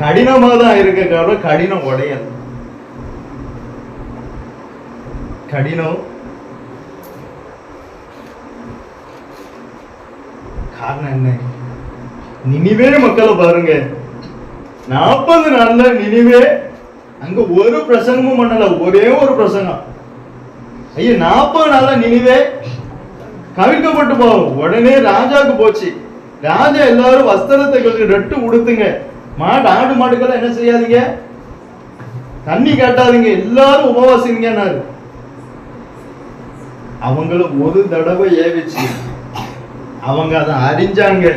கடினமா தான் ஆயிருக்க. காரணம் கடினம் உடையாது. கடினம் காரணம் என்ன? நினிவே மக்களை பாருங்க, 40 நாள்ல நினிவே அங்க ஒரு பிரசங்கமும் பண்ணல, ஒரே ஒரு பிரசங்கம். ஐயா 40 நாள்ல நினிவே கவிழ்க்கப்பட்டு போகும். உடனே ராஜாக்கு போச்சு. ராஜா எல்லாரும் வஸ்திரத்தை ரெட்டு உடுத்துங்க, ஆடு மாடுகளை என்ன செய்யாதீங்க, தண்ணி காட்டாதீங்க, எல்லாரும் உபவாசிங்கன்னாரு. அவங்கள ஒரு தடவை ஏவிச்சு, அவங்க அதை அறிஞ்சாங்க.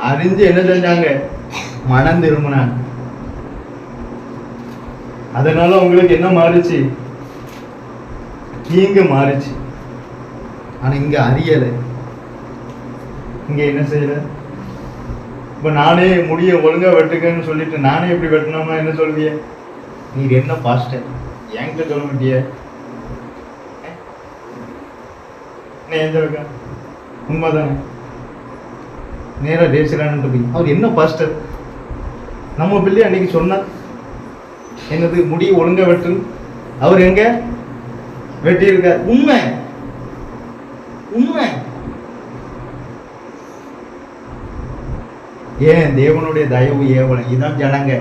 அறிஞ்சு என்ன செஞ்சாங்க, மனம் திரும்பினாங்க. அதனால உங்களுக்கு என்ன மாறிச்சு, தீங்கு மாறிச்சு. ஆனா இங்க அறியல. இங்க என்ன செய்யல, இப்ப நானே முடிய ஒழுங்கா வெட்டுக்கன்னு சொல்லிட்டு நானே எப்படி வெட்டினோம்னா என்ன சொல்விய, நீ என்ன பாஸ்டர் என்கிட்ட சொல்ல மாட்டிய, உண்மைதானே? நேரா தேசிரான்னு போய் அவர் என்ன பாஸ்டர், நம்ம பிள்ளை அன்னைக்கு சொன்னார் என்னது முடிய ஒழுங்கா வெட்டு, அவர் எங்க வெட்டி இருக்கார். உண்மை உண்மை. ஏன் தேவனுடைய தயவு ஏவலை இதான் ஜனங்க.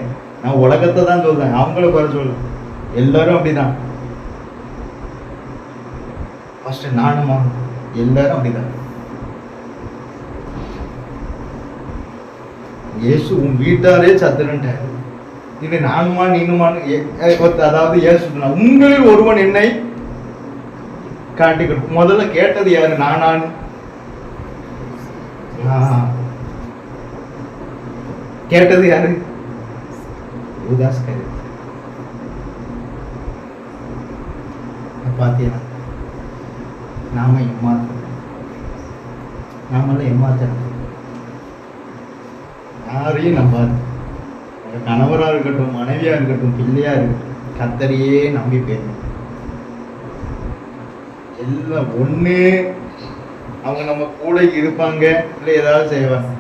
நான் உலகத்தை தான் சொல்றேன், அவங்கள குறை சொல்ல. எல்லாரும் அப்படிதான். நானுமா எல்லாரும் அப்படிதான். இயேசு உன் வீட்டாரே சத்துருன்ட்டார். இது நானுமா நீனுமான்னு, அதாவது இயேசு உங்களில் ஒருவன் என்னை காட்டிக்கணும். முதல்ல கேட்டது யாரு, நானான்னு. கேட்டது யாரு, யூதாஸ்கரியோத்து. பாத்தீங்களா, நாம ஏமாத்தணும். யாரையும் நம்பாது. கணவரா இருக்கட்டும், மனைவியா இருக்கட்டும், பிள்ளையா இருக்கட்டும், கர்த்தரையே நம்பி போயிடணும். எல்லாம் ஒண்ணு அவங்க நம்ம கூட இருப்பாங்க, இல்லை ஏதாவது செய்வாங்க.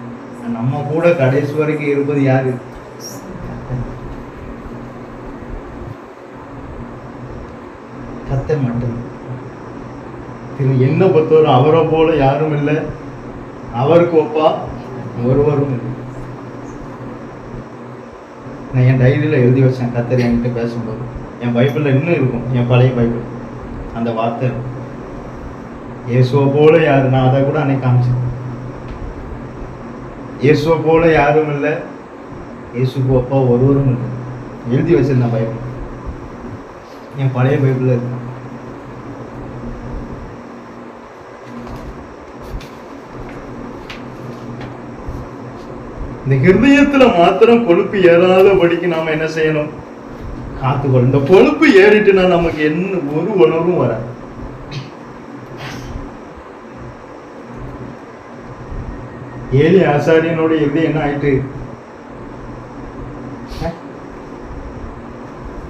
நம்ம கூட கடைசி வரைக்கும் இருப்பது யாரு, கர்த்தர் மட்டும். என்ன பொறுத்தவரை அவரை போல யாரும் இல்லை, அவருக்கு ஒப்பா ஒருவரும் இல்லை. நான் என் டைரியில எழுதி வச்சேன், கர்த்தர் என்கிட்ட பேசும்போது. என் பைபிள்ல இன்னும் இருக்கும், என் பழைய பைபிள் அந்த வார்த்தை, இயேசுவை போல யாரு, நான் அதை கூட அன்னைக்கு காமிச்சேன். இயேசுவை போல யாரும் இல்லை, இயேசுக்கு ஒப்பா ஒருவரும் இல்லை, எழுதி வச்சிருந்தேன் பைபிள். என் பழைய பைபிள்ல இருக்கு. இந்த ஹிருதயத்துல மாத்திரம் கொழுப்பு ஏறாதபடிக்கு நாம என்ன செய்யணும்? காத்துக்கொள்ளும். இந்த கொழுப்பு ஏறிட்டுனா நமக்கு என்ன ஒரு உணர்வும் வராது. ஏலி ஆசாரியனோட இருதயம் என்ன ஆயிட்டு?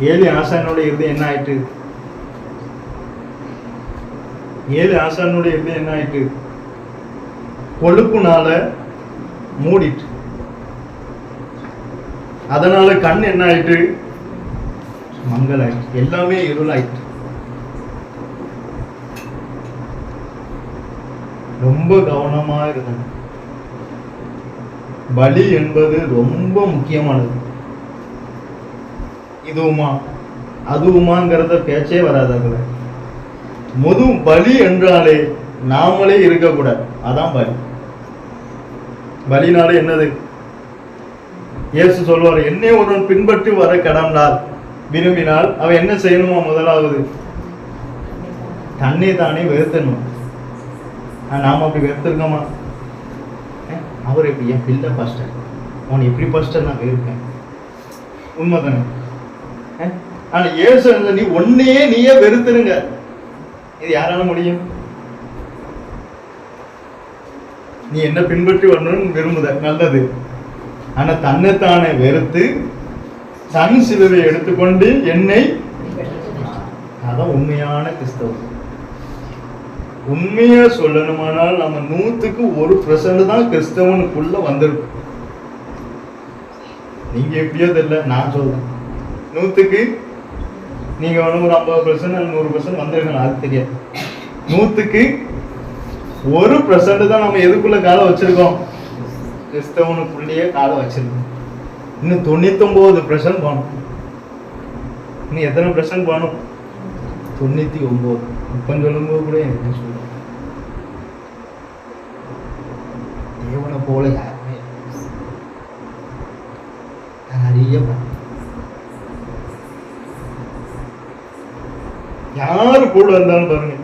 ஏலி ஆசாரியனோட இருதயம் என்ன ஆயிட்டு? ஏலி ஆசாரியனோட இருதயம் என்ன ஆயிட்டு? கொழுப்புனால மூடிட்டு. அதனால கண் என்ன ஆயிட்டு? மங்கலாயிட்டு. எல்லாமே இருளாயிட்டு. ரொம்ப கவனமா இருக்கணும். பலி என்பது ரொம்ப முக்கியமானது. இதுவுமா அதுவுமாங்கிறத பேச்சே வராது. அதுல பலி என்றாலே நாமளே இருக்கக்கூடாது. அதான் பலி. பலினாலே என்னது? இயேசு சொல்வார், என்னை ஒருவன் பின்பற்றி வர கடந்தால் விரும்பினால் அவன் என்ன செய்யணுமா? முதலாவது தன்னை தானே வெறுத்தணும். நாம அப்படி வெறுத்திருக்கோமா? அவர் எப்படி என் பிள்ளை பாஸ்டர், அவன் எப்படி பாஸ்டர் நான் வெறுப்பேன்? உண்மைதானே? ஆனா இயேசு நீ ஒன்னையே நீயே வெறுத்துருங்க. இது யாரால முடியும்? நீ என்ன பின்பற்றி வரணும்னு விரும்புத, நல்லது. ஆனா தன்னைத்தானே வெறுத்து தன் சிலுவை எடுத்துக்கொண்டு என்னை, அதான் உண்மையான கிறிஸ்தவம். உண்மையா சொல்லணுமானால் நம்ம 100% தான் கிறிஸ்தவனுக்குள்ள வந்திருக்கும். நீங்க எப்படியோ தெரியல, நான் சொல்றேன் 100க்கு நீங்க ஒரு 50% 100% வந்திருக்கலாம், அது தெரியாது. 100க்கு 1% தான் நம்ம எதுக்குள்ள காலை வச்சிருக்கோம்? கிறிஸ்தவனுக்குள்ளேயே காலை வச்சிருக்கோம். இன்னும் 99% போகணும். இன்னும் எத்தனை % போகணும்? 99. இப்ப சொல்லும்போது கூட என்ன சொல்றேன், தேவனை போல யாருமே நிறைய யாரு கூட இருந்தாலும் பாருங்க,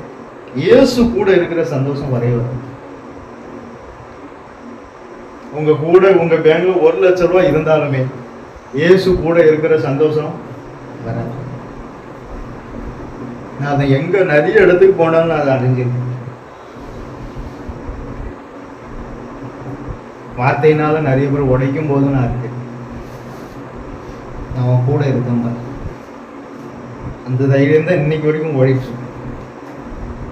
இயேசு கூட இருக்கிற சந்தோஷம் வரைய வரும். உங்க கூட உங்க பேங்க்ல 1 லட்சம் ரூபாய் இருந்தாலுமே இயேசு கூட இருக்கிற சந்தோஷம் வராது. நான் அதை எங்க நிறைய இடத்துக்கு போனாலும் நான் அதை அறிஞ்சிருக்கேன். வார்த்தையினால நிறைய பேர் உடைக்கும் போது நான் இருக்கேன். நான் அவன் கூட இருக்கேன் பாரு. அந்த தைரியம் தான் இன்னைக்கு வரைக்கும் ஓடிட்டு இருக்கு.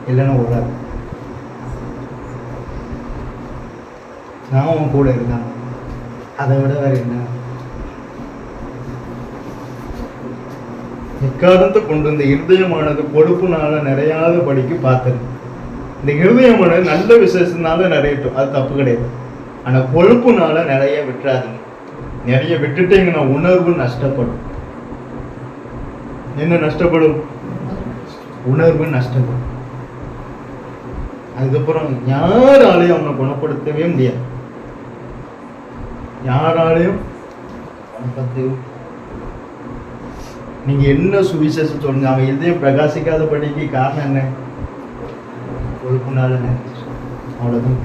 இல்லைன்னா ஓடாது. நான் அவன் கூட இருக்கான். அதை விட வேற என்ன? எக்காரணத்தை கொண்டு இந்த இருதயமானது கொழுப்புனால நிறையாத படிக்கு பார்த்தது. இந்த இருதயமானது நல்ல விசேஷத்தினால நிறையட்டும், அது தப்பு கிடையாது. ஆனா கொழுப்புனால நிறைய விட்டுறாதீங்க. நிறைய விட்டுட்டீங்கன்னா உணர்வு நஷ்டப்படும். என்ன நஷ்டப்படும்? உணர்வு நஷ்டப்படும். அதுக்கப்புறம் யாராலையும் அவனை குணப்படுத்தவே முடியாது. யாராலையும் குணப்படுத்தவே. நீங்க என்ன சுவிசேஷம் சொல்லுங்க, அவன் இதயம் பிரகாசிக்காத படிக்கு காரணம் என்ன? கொழுப்புனால அவ்வளவுதான்.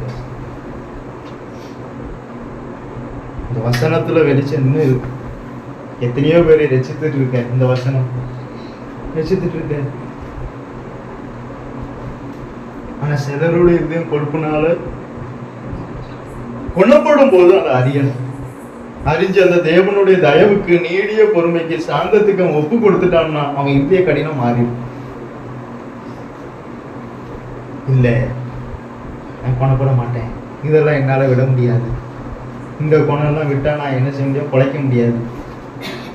இந்த வசனத்துல வெளிச்சம் இன்னும் இருக்கு. எத்தனையோ பேரை ரசித்துட்டு இருக்க இந்த வசனம் ரசித்துட்டு இருக்க. ஆனா சிலருடைய இதயம் கொழுப்புனால குணப்படும் போது அதை அறியணும். அறிஞ்சு அந்த தேவனுடைய தயவுக்கு, நீடிய பொறுமைக்கு, சாந்தத்துக்கு அவன் ஒப்பு கொடுத்துட்டான்னா அவன் இந்திய கடினம் மாறிடும். இல்ல நான் குணப்பட மாட்டேன், இதெல்லாம் என்னால விட முடியாது, இந்த குணம்லாம் விட்டா நான் என்ன செய்ய முடியாது? பிழைக்க முடியாது.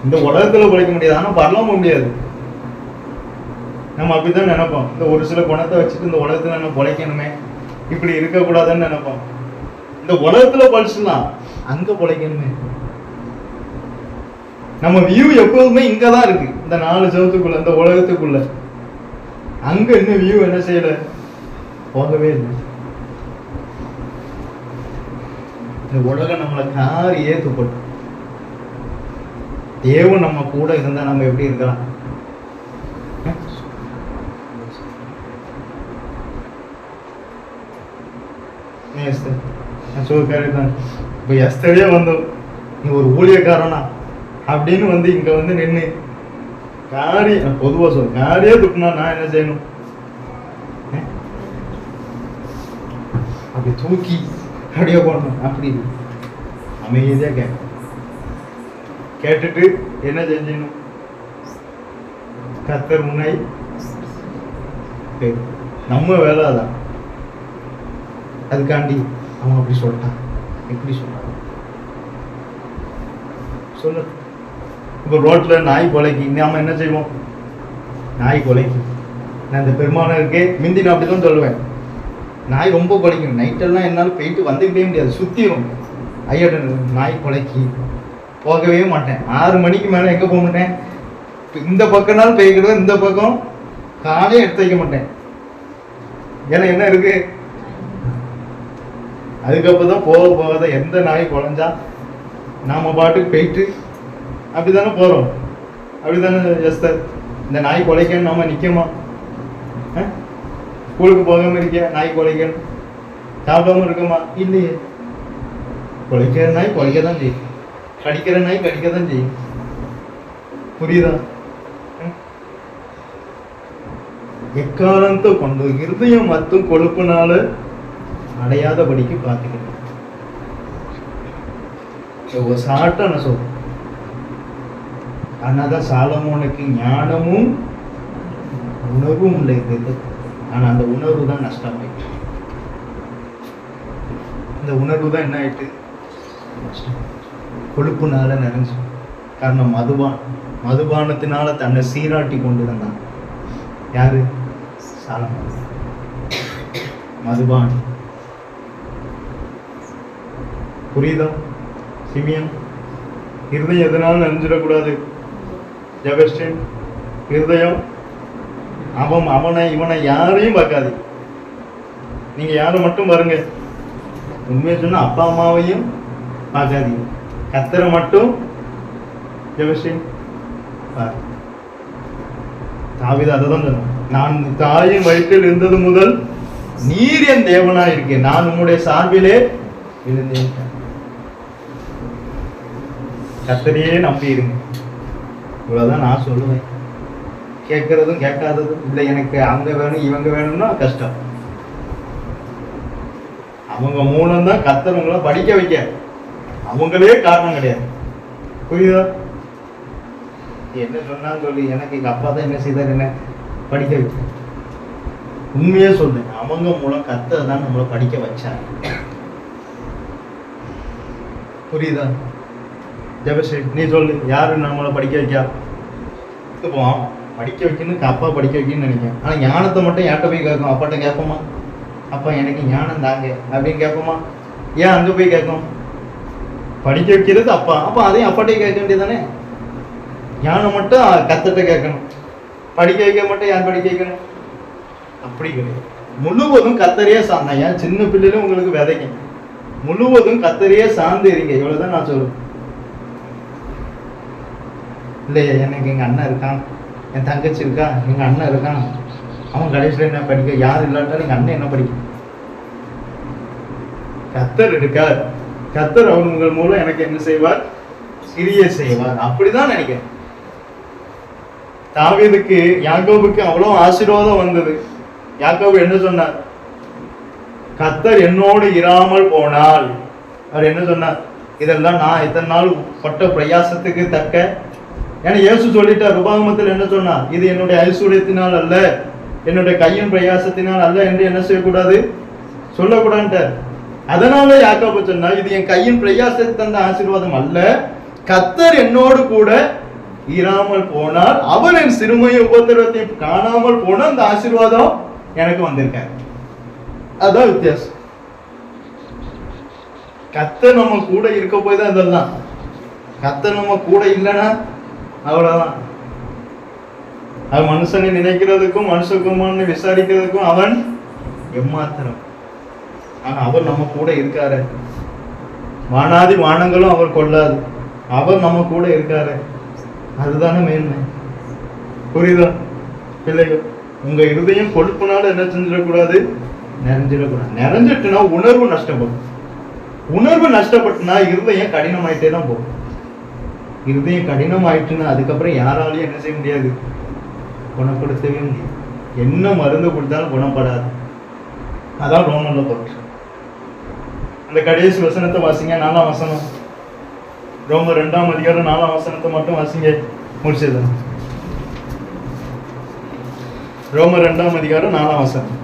இந்த உலகத்துல பிழைக்க முடியாது, ஆனா பரலாம முடியாது. நம்ம அப்படித்தான் நினைப்போம். இந்த ஒரு சில குணத்தை வச்சுட்டு இந்த உலகத்துல நம்ம பிழைக்கணுமே, இப்படி இருக்கக்கூடாதுன்னு நினைப்போம். இந்த உலகத்துல பழிச்சுலாம் அங்க பிழைக்கணுமே. நம்ம வியூ எப்போதுமே இங்கதான் இருக்கு, இந்த 4 செவத்துக்குள்ள, இந்த உலகத்துக்குள்ள. அங்க இன்னும் வியூ என்ன செய்யல, போகவே இல்லை. இந்த உலகம் நம்மளை காரி ஏத்துப்படும். தேவன் நம்ம கூட இருந்தா நம்ம எப்படி இருக்கலாம்? நான் சொல்லிருக்காரு தான். இப்போ எஸ்டர்டே வந்தோம், நீ ஒரு ஊழியக்காரனா அப்படின்னு வந்து இங்க வந்து நின்று காரி பொதுவா சொல் காரியே துப்புனா நான் என்ன செய்யணும்? அப்படி தூக்கி அப்படியே போடணும். அப்படி அமைதியா கேட்டுட்டு என்ன செஞ்சணும்? கர்த்தர் முன்னாடி நம்ம வேலை அதான். அதுக்காண்டி அவன் அப்படி சொல்லிட்டான், எப்படி சொல்றான் சொல்லு. இப்போ ரோட்ல நாய் கொலைக்கு நாம என்ன செய்வோம்? நாய் கொலைக்கு நான் இந்த பெருமானம் இருக்கே மிந்தி நான் அப்படிதான் சொல்லுவேன். நாய் ரொம்ப கொலைக்கும். நைட்டெல்லாம் என்னால் போயிட்டு வந்துக்கிட்டே முடியாது, சுத்திரும். ஐயா நாய் கொலைக்கு போகவே மாட்டேன். 6 மணிக்கு மேலே எங்கே போக மாட்டேன். இந்த பக்கம்னாலும் போய்க்கிடுவேன், இந்த பக்கம் காலையே எடுத்து வைக்க மாட்டேன். ஏன்னா என்ன இருக்கு, அதுக்கப்புறம் தான் போக போகாத எந்த நாய் குழஞ்சா நாம பாட்டுக்கு போயிட்டு அப்படிதானே போறோம். அப்படிதானே எஸ்தர்? இந்த நாய் கொலைக்கன்னு நாம நிற்கமா? ஸ்கூலுக்கு போகாம இருக்கியா? நாய் கொலைக்கன்னு சாப்பிடாம இருக்குமா? இல்லையே. கொலைக்கிற நாய் கொலைக்க தான் செய்யும், கடிக்கிற நாய் கடிக்க தான் செய்யும். புரியுதா? எக்காலத்தை கொண்டு இருதயம் மற்றும் கொழுப்புனால அடையாதபடிக்கு பார்த்துக்கணும். ஒரு சாட்டான சொல். ஆனாதான் சாலமோனுக்கு ஞானமும் உணர்வும் உண்டு. ஆனா அந்த உணர்வு தான் நஷ்டமாயிட்டு. இந்த உணர்வு தான் என்ன ஆயிட்டு? கொழுப்புனால நிறைஞ்சு. காரணம் மதுபானத்தினால தன்னை சீராட்டி கொண்டு இருந்தான். யாரு? சாலமோன். மதுபான். புரியுதா? சிமியன் இருதயம் எதனாலும் நினைஞ்சிடக்கூடாது. ஜெபஸ்டின் இருதயம் அவனை இவனை யாரையும் பார்க்காது. நீங்க யாரை மட்டும் பாருங்க. உண்மையை சொன்னா அப்பா அம்மாவையும் பார்க்காதீங்க, கர்த்தரை மட்டும். ஜெபஸ்டின் தாவீது அதை தான் சொன்னான். நான் தாயின் வயிற்றில் இருந்தது முதல் நீர் என் தேவனா இருக்கேன், நான் உம்முடைய சார்பிலே இருந்தேன். கர்த்தரையே நம்பி இருங்க. இவ்வளவுதான் நான் சொல்லுவேன். கேட்கறதும் கேட்காததும் இல்லை. எனக்கு அங்க வேணும் இவங்க வேணும்னா கஷ்டம். அவங்க மூலம்தான் கர்த்தர் உங்களை படிக்க வைக்க. அவங்களே காரணம் கிடையாது. புரியுதா? என்ன சொன்னான்னு சொல்லி எனக்கு எங்க அப்பா தான் என்ன செய்தார், என்ன படிக்க வைக்க. உண்மையே சொல்றேன், அவங்க மூலம் கர்த்தர் தான் நம்மளை படிக்க வச்சார். புரியுதா? ஜெபஸ்ரீ நீ சொல்லு, யாரு நம்மளை படிக்க வைக்கா? இப்போ படிக்க வைக்கணும், அப்பா படிக்க வைக்கணும்னு நினைக்கிறேன். ஆனா ஞானத்தை மட்டும் யார்கிட்ட போய் கேட்கும்? அப்பாட்ட கேட்போமா? அப்பா எனக்கு ஞானம் தாங்க அப்படின்னு கேட்போமா? ஏன் அங்க போய் கேட்கும்? படிக்க வைக்கிறது அப்பா, அப்ப அதையும் அப்பாட்டே கேட்க வேண்டியதானே? ஞானம் மட்டும் கர்த்தர்ட்ட கேட்கணும், படிக்க வைக்க மட்டும் யார் படிக்க வைக்கணும்? அப்படி கிடையாது. முழுவதும் கர்த்தரையே சார்ந்தா. ஏன் சின்ன பிள்ளைகளும் உங்களுக்கு விதைக்கும். முழுவதும் கர்த்தரையே சார்ந்து இருங்க. இவ்வளவுதான் நான் சொல்லுவேன். இல்லையா, எனக்கு எங்க அண்ணன் இருக்கான், என் தங்கச்சி இருக்கா, எங்க அண்ணன் இருக்கான், அவன் கடைசியில் என்ன படிக்க? யார் இல்லாட்டாலும் எங்க அண்ணன் என்ன படிக்கும்? கர்த்தர் இருக்கார். கர்த்தர் அவர் உங்கள் மூலம் எனக்கு என்ன செய்வார்? கிரியை செய்வார். அப்படிதான் நினைக்கிறேன். தாவீதுக்கு யாக்கோபுக்கு அவ்வளவு ஆசீர்வாதம் வந்தது. யாக்கோபு என்ன சொன்னார்? கர்த்தர் என்னோடு இராமல் போனால். அவர் என்ன சொன்னார்? இதெல்லாம் நான் இத்தனை நாள் பட்ட பிரயாசத்துக்கு தக்க. ஏன்னா இயேசு சொல்லிட்டார் உபாகமத்தில். என்ன சொன்னார்? இது என்னுடைய ஐஸ்வர்யத்தினால் அல்ல, என்னுடைய கையின் பிரயாசத்தினால் அல்ல என்று என்ன செய்யக்கூடாது, சொல்லக்கூடாதுட்டார். அதனால யாக்கோபு சொன்னா, இது என் கையின் பிரயாசத்தை தந்த ஆசீர்வாதம் அல்ல, கர்த்தர் என்னோடு கூட இராமல் போனால், அவர் என் சிறுமையை உபத்திரத்தை காணாமல் போன அந்த ஆசீர்வாதம் எனக்கு வந்திருக்காரு. அதான் வித்தியாசம். கர்த்தர் நம்ம கூட இருக்க போய் தான் இதெல்லாம். கர்த்தர் நம்ம கூட இல்லைன்னா அவ்வளவுதான். அது மனுஷனை நினைக்கிறதுக்கும் மனுஷகுமாரனை விசாரிக்கிறதுக்கும் அவன் எம்மாத்திரம். ஆனா அவர் நம்ம கூட இருக்காரு. வானாதி வானங்களும் அவர் கொள்ளாது, அவர் நம்ம கூட இருக்காரு. அதுதானே மேன்மை. புரியுதா பிள்ளைகள்? உங்க இருதயம் கொழுப்புனால என்ன செஞ்சிடக்கூடாது? நிறைஞ்சிடக்கூடாது. நிறைஞ்சிட்டுனா உணர்வு நஷ்டப்படும். உணர்வு நஷ்டப்பட்டுனா இருதயம் கடினமாயிட்டே தான் போகும். இருதயம் கடினமாயிட்டுன்னா அதுக்கப்புறம் யாராலையும் என்ன செய்ய முடியாது, குணப்படுத்தவே முடியாது. என்ன மருந்து கொடுத்தாலும் குணப்படாது. அதான் ரோமன்ல போட்டு அந்த கடைசி வசனத்தை வாசிங்க, 4ஆம் வசனம். ரோமர் 2ஆம் அதிகாரம் 4ஆம் வசனத்தை மட்டும் வாசிங்க, முடிச்சது. ரோமர் 2ஆம் அதிகாரம் 4ஆம் வசனம்.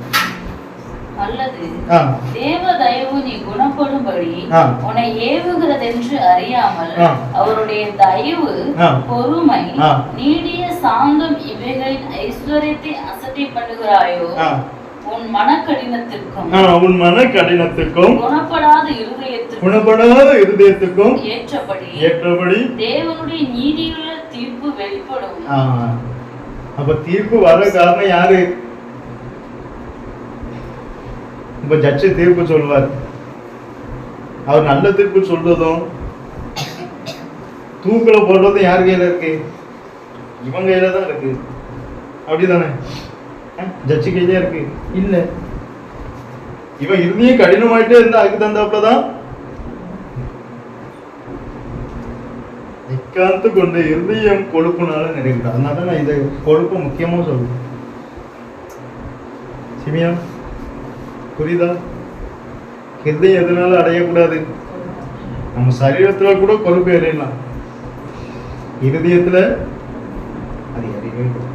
அல்லது தேவ தயவு நீ குணப்படும்படி உன்னை ஏவுகிறதென்று அறியாமல் அவருடைய தயவு, பொறுமை, நீடிய சாந்தம் இவைகளின் ஐஸ்வர்யத்தை அசட்டை பண்ணுகிறாயோ, உன் மனக்கடினத்திற்கும் குணப்படாத இருதயத்திற்கும் ஏற்றபடி தேவனுடைய நீதியுள்ள தீர்ப்பு வெளிப்படும். அப்ப தீர்ப்பு வர காரணம் யாரு? இப்ப ஜட்ஜு தீர்ப்பு சொல்வார். அவர் நல்ல தீர்ப்பு சொல்றதும் தூக்குல போடுறதும் யார் கையில இருக்கு? இவன் கையில தான் இருக்கு. அப்படிதானே? ஜட்ஜு கையிலே இருக்கு இல்ல. இவன் இருந்தையும் கடினமாயிட்டே இருந்தா அதுக்கு தந்தாப்புலதான் நிக்காந்து கொண்டு இருதயம் கொழுப்புனால நிறைவேற்ற. அதனால நான் இதை கொழுப்பு முக்கியமா சொல்லுவேன். சிமியா புரியுதா? ஹிருதயம் எதனால அடையக்கூடாது? நம்ம சரீரத்துல கூட கொழுப்பு எறியலாம், இருதயத்துல அது எறியவே கூடாது.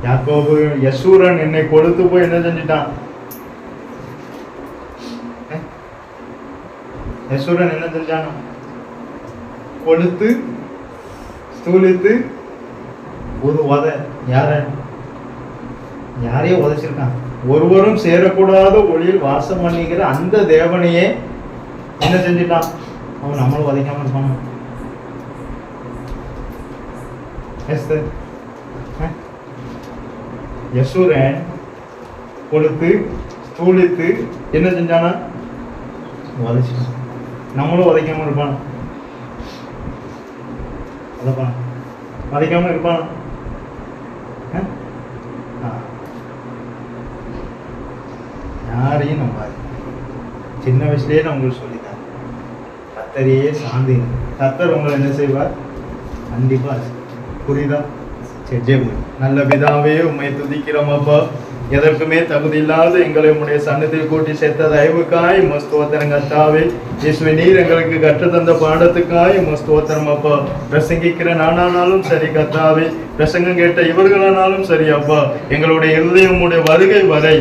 யாக்கோபு யசூரன் என்னை கொழுத்து போய் என்ன செஞ்சிட்டான்? யசூரன் என்ன செஞ்சான்? கொழுத்து ஸ்தூலித்து ஒரு யாரையும் உதைச்சிருக்கான். ஒருவரும் சேரக்கூடாத ஒளியில் வாசம் பண்ணிக்கிற அந்த தேவனையே என்ன செஞ்சிட்டான்? அவன் நம்மளும் உதைக்காம இருப்பான். யசூரன் கொழுத்து ஸ்தூலித்து என்ன செஞ்சானா? உதைச்சிட்டான். நம்மளும் உதைக்காம இருப்பான். உதைக்காம இருப்பான். யாரையும் நம்பாது. சின்ன வயசுலயே நான் உங்களுக்கு சொல்லித்தரேன், கர்த்தரையே சார்ந்து கர்த்தர் உங்களை என்ன செய்வார்? கண்டிப்பா. புரியுதா? சரி, நல்ல பிதாவே உம்மை துதிக்கிறோம் அப்பா. எதற்குமே தகுதி இல்லாத எங்களை உடைய சன்னதியில் கூட்டி சேர்த்த தயவுக்காய் மஸ்தோத்திரம் கர்த்தாவே. இயேசுவே நீர் எங்களுக்கு கற்று தந்த பாடத்துக்காய் மஸ்தோத்திரம் அப்பா. பிரசங்கிக்கிற நானானாலும் சரி கர்த்தாவே, பிரசங்கம் கேட்ட இவர்களானாலும் சரி அப்பா, எங்களுடைய இருதயம் உடைய வருகை வரை